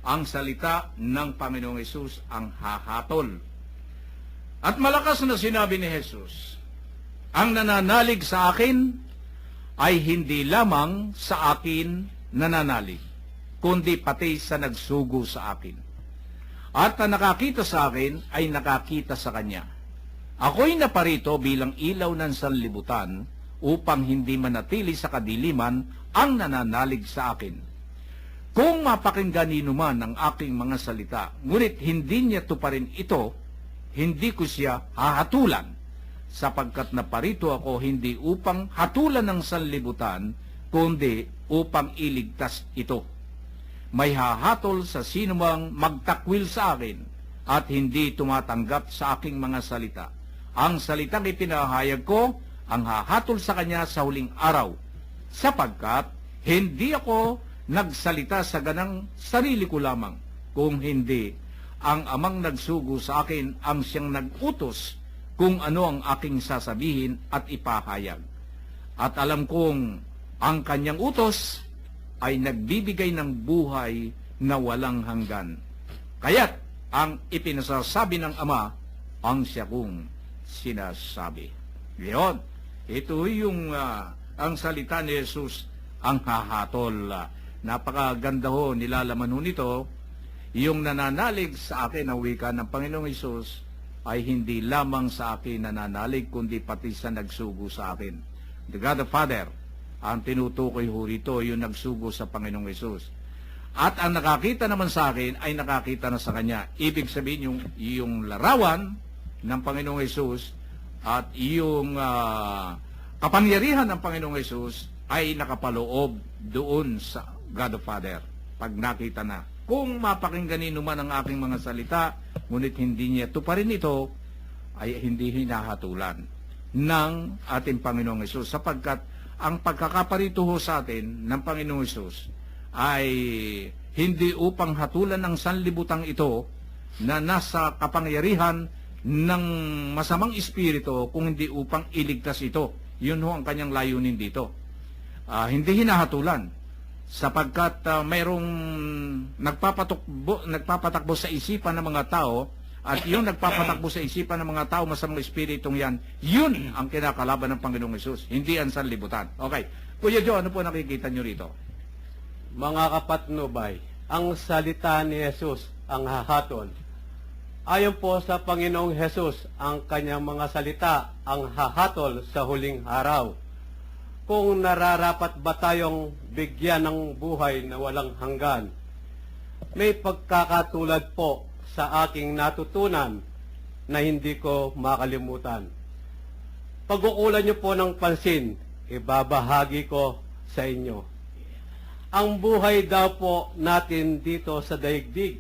ang salita ng Panginoong Hesus ang hahatol. At malakas na sinabi ni Jesus, ang nananalig sa akin ay hindi lamang sa akin nananalig, kundi pati sa nagsugo sa akin. At na nakakita sa akin ay nakakita sa Kanya. Ako'y naparito bilang ilaw ng sanlibutan upang hindi manatili sa kadiliman ang nananalig sa akin. Kung mapakinggan ninuman ang aking mga salita, ngunit hindi niya tuparin ito, hindi ko siya hahatulan, sapagkat naparito ako hindi upang hatulan ng sanlibutan, kundi upang iligtas ito. May hahatol sa sinumang magtakwil sa akin at hindi tumatanggap sa aking mga salita. Ang salitang ipinahayag ko, ang hahatol sa kanya sa huling araw, sapagkat hindi ako nagsalita sa ganang sarili ko lamang, kung hindi ang amang nagsugo sa akin ang siyang nagutos kung ano ang aking sasabihin at ipahayag. At alam kong ang kanyang utos ay nagbibigay ng buhay na walang hanggan. Kaya't ang ipinasasabi ng Ama ang siya kong sinasabi. Ngayon, ito yung ang salita ni Jesus ang hahatol. Napakaganda ho, nilalaman ho nito, yung nananalig sa akin ang wika ng Panginoong Hesus ay hindi lamang sa akin nananalig, kundi pati sa nagsugo sa akin. The God the Father, ang tinutukoy ho rito, yung nagsugo sa Panginoong Hesus. At ang nakakita naman sa akin ay nakakita na sa Kanya. Ibig sabihin yung larawan ng Panginoong Hesus at yung kapangyarihan ng Panginoong Hesus ay nakapaloob doon sa God the Father. Pag nakita na, kung mapakinggan ninuman ang aking mga salita, ngunit hindi niya tuparin ito, ay hindi hinahatulan ng ating Panginoong Hesus, sapagkat ang pagkakaparito ho sa atin ng Panginoong Hesus ay hindi upang hatulan ng sanlibutang ito na nasa kapangyarihan ng masamang espiritu, kung hindi upang iligtas ito. Yun ho ang kanyang layunin dito. Hindi hinahatulan, sapagkat mayroong nagpapatakbo sa isipan ng mga tao, at yung nagpapatakbo sa isipan ng mga tao, masamang espiritong yan, yun ang kinakalaban ng Panginoong Hesus, hindi ang sanlibutan. Okay. Kuya Joe, ano po nakikita nyo rito? Mga kapatnubay, ang salita ni Jesus ang hahatol. Ayon po sa Panginoong Hesus, ang kanyang mga salita ang hahatol sa huling araw. Kung nararapat ba tayong bigyan ng buhay na walang hanggan, may pagkakatulad po sa aking natutunan na hindi ko makalimutan. Pag-uulan niyo po ng pansin, ibabahagi ko sa inyo. Ang buhay daw po natin dito sa daigdig,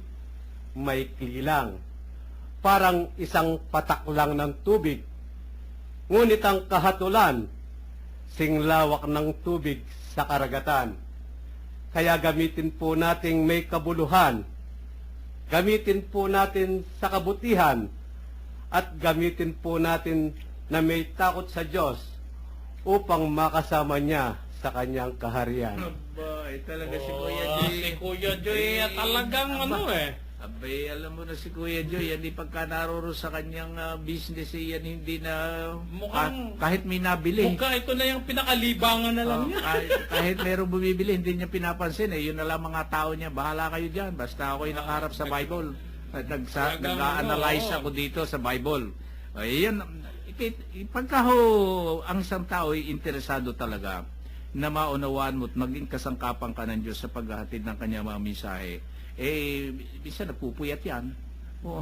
may kilang, parang isang patak lang ng tubig. Ngunit ang kahatulan, singlawak ng tubig sa karagatan. Kaya gamitin po nating may kabuluhan, gamitin po natin sa kabutihan, at gamitin po natin na may takot sa Diyos upang makasama niya sa kanyang kaharian. Abay, talaga si Kuya Oh, Joy. si Kuya Joy talagang Abay, alam mo na si Kuya Joy, yan di pagka naroro sa kanyang business, yan hindi na Mukhang- kahit may nabili. mukha ito na yung pinakalibangan na lang niya. kahit merong bumibili, hindi niya pinapansin. Yun na lang mga tao niya, bahala kayo dyan. Basta ako'y nakaharap sa Bible. At nag-analyze ako dito sa Bible. Yan, pagka ang isang tao ay interesado talaga na maunawaan mo at maging kasangkapan ka ng Diyos sa paghahatid ng kanyang mga mensahe, bisa nagpupuyat yan. Oh.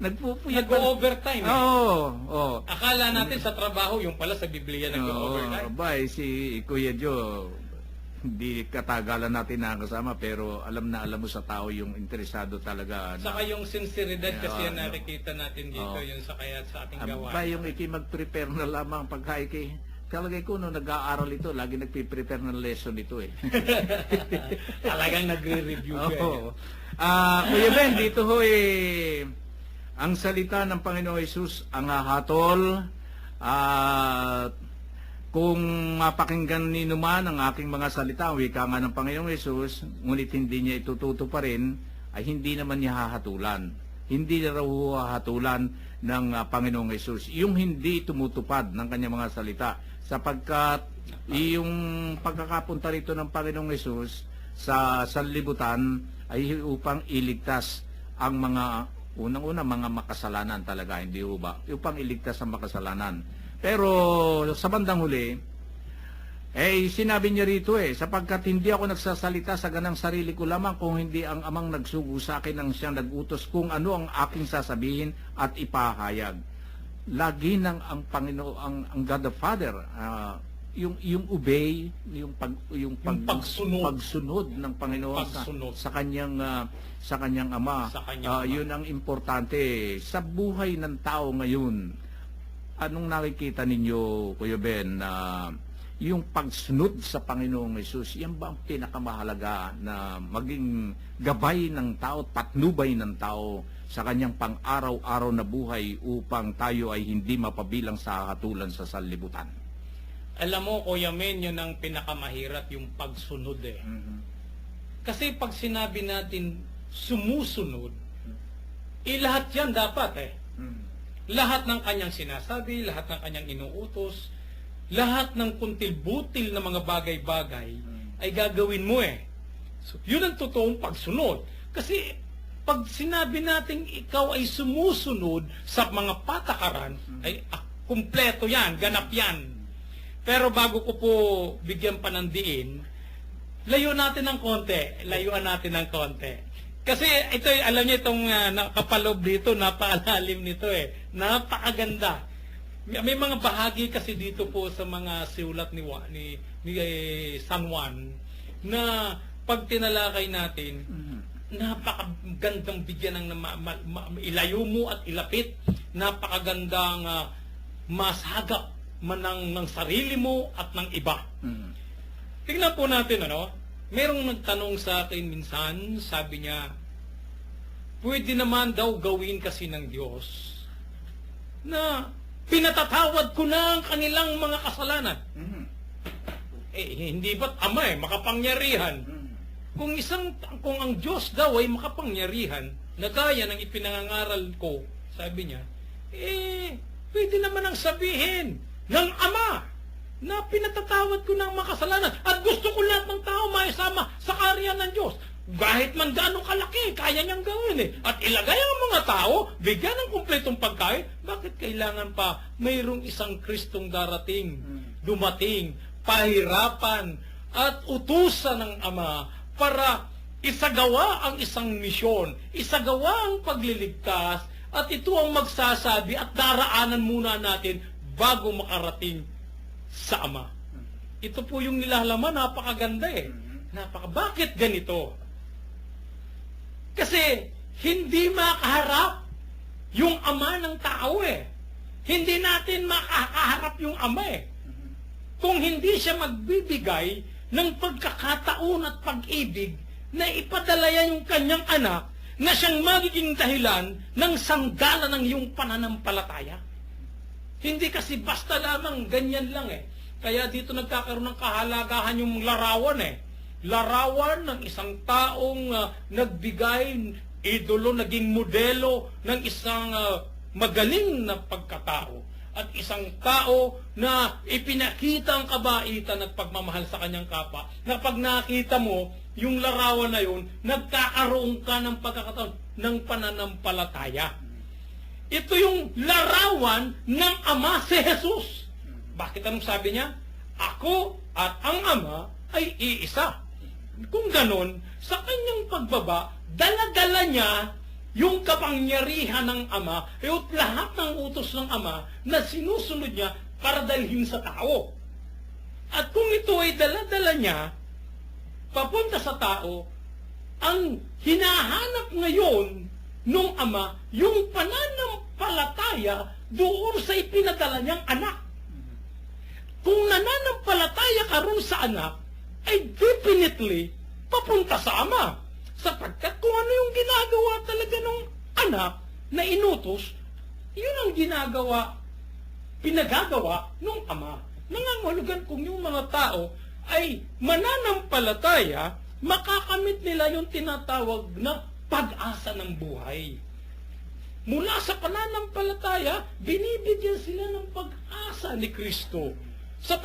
Nagpupuyat. Nag-overtime Oo. Akala natin sa trabaho, yung pala sa Biblia nag-overtime. Abay, si Kuya Joe, hindi katagalan natin nakakasama, pero alam na alam mo sa tao yung interesado talaga. Saka yung sinseridad kasi yan Oo. nakikita natin dito, yung sa kaya sa ating gawa. Abay, yung mag-prepare na lamang pagkaiki. Talagay ko, nung nag-aaral ito, lagi nagpiprepare ng lesson ito eh. Talagang nagre-review ka. Oo. Kuya Ben, dito ho ang salita ng Panginoong Hesus ang hahatol at kung mapakinggan nino man ang aking mga salita, ang wika nga ng Panginoong Yesus, ngunit hindi niya itututo pa rin, ay hindi naman niya hahatulan. Hindi na raw hahatulan ng Panginoong Yesus. Yung hindi tumutupad ng kanyang mga salita, sapagkat yung pagkakapunta rito ng Panginoong Yesus sa sanlibutan ay upang iligtas ang mga unang-una mga makasalanan talaga, hindi ho ba? Upang iligtas ang makasalanan. Pero sa bandang huli, sinabi niya rito sapagkat hindi ako nagsasalita sa ganang sarili ko lamang kung hindi ang amang nagsugo sa akin ang siyang nagutos kung ano ang aking sasabihin at ipahayag. Lagi nang ang Panginoon, ang God the Father, yung obey, yung pagsunod ng Panginoon sa kanyang Ama. Yun ang importante sa buhay ng tao ngayon. Anong nakikita ninyo, Kuya Ben, yung pagsunod sa Panginoong Yesus, yan ba ang pinakamahalaga na maging gabay ng tao, patnubay ng tao sa kanyang pang-araw-araw na buhay upang tayo ay hindi mapabilang sa hatulan sa sanlibutan? Alam mo, Kuya Men, yun ang pinakamahirap, yung pagsunod Kasi pag sinabi natin sumusunod, lahat yan dapat Lahat ng kanyang sinasabi, lahat ng kanyang inuutos, lahat ng kuntil-butil na mga bagay-bagay ay gagawin mo So, yun ang totoong pagsunod. Kasi pag sinabi natin ikaw ay sumusunod sa mga patakaran, ay kumpleto yan, ganap yan. Pero bago ko po bigyan pa ng diin, layuan natin ng konti. Kasi ito, alam niyo itong nakapalob dito, napakalalim nito napakaganda. May mga bahagi kasi dito po sa mga siulat ni San Juan na pag tinalakay natin, napakagandang bigyan ng ilayo mo at ilapit, napakagandang masagap man ng sarili mo at ng iba. Tingnan po natin, merong nagtanong sa akin minsan, sabi niya, pwede naman daw gawin kasi ng Diyos na pinatatawad ko na ang kanilang mga kasalanan. Hindi ba't Ama makapangyarihan? Kung ang Diyos daw ay makapangyarihan, na gaya ng ipinangangaral ko, sabi niya, pwede naman ang sabihin ng Ama na pinatatawad ko ng mga kasalanan at gusto ko lahat ng tao maisama sa kaharian ng Diyos. Kahit man gaano kalaki, kaya niyang gawin At ilagay ang mga tao, bigyan ng kumpletong pagkain, bakit kailangan pa mayroong isang Kristong dumating, pahirapan, at utusan ng Ama para isagawa ang isang misyon, isagawa ang pagliligtas, at ito ang magsasabi at daraanan muna natin bago makarating sa Ama. Ito po yung nilalaman, napakaganda Bakit ganito? Kasi hindi makaharap yung Ama ng tao Hindi natin makakaharap yung Ama Kung hindi siya magbibigay ng pagkakataon at pag-ibig na ipadala yung kanyang anak na siyang magiging dahilan ng sanggala ng iyong pananampalataya. Hindi kasi basta lamang ganyan lang Kaya dito nagkakaroon ng kahalagahan yung larawan Larawan ng isang taong nagbigay, idolo, naging modelo ng isang magaling na pagkatao. At isang tao na ipinakita ang kabaitan at pagmamahal sa kanyang kapwa. Na pag nakita mo, yung larawan na yun, nagkakaroon ka ng pagkakataon ng pananampalataya. Ito yung larawan ng Ama si Jesus. Bakit anong sabi niya? Ako at ang Ama ay iisa. Kung ganon, sa kanyang pagbaba, dala-dala niya yung kapangyarihan ng Ama at lahat ng utos ng Ama na sinusunod niya para dalhin sa tao. At kung ito ay dala-dala niya, papunta sa tao, ang hinahanap ngayon ng Ama, yung pananampalataya doon sa ipinadala niyang anak. Kung nananampalataya ka ron sa anak, ay definitely papunta sa Ama. Sapagkat kung ano yung ginagawa talaga ng anak na inutos, yun ang pinagagawa ng Ama. Nangangahulugan kung yung mga tao ay mananampalataya, makakamit nila yung tinatawag na pag-asa ng buhay. Mula sa pananampalataya, binibigyan sila ng pag-asa ni Kristo. Sa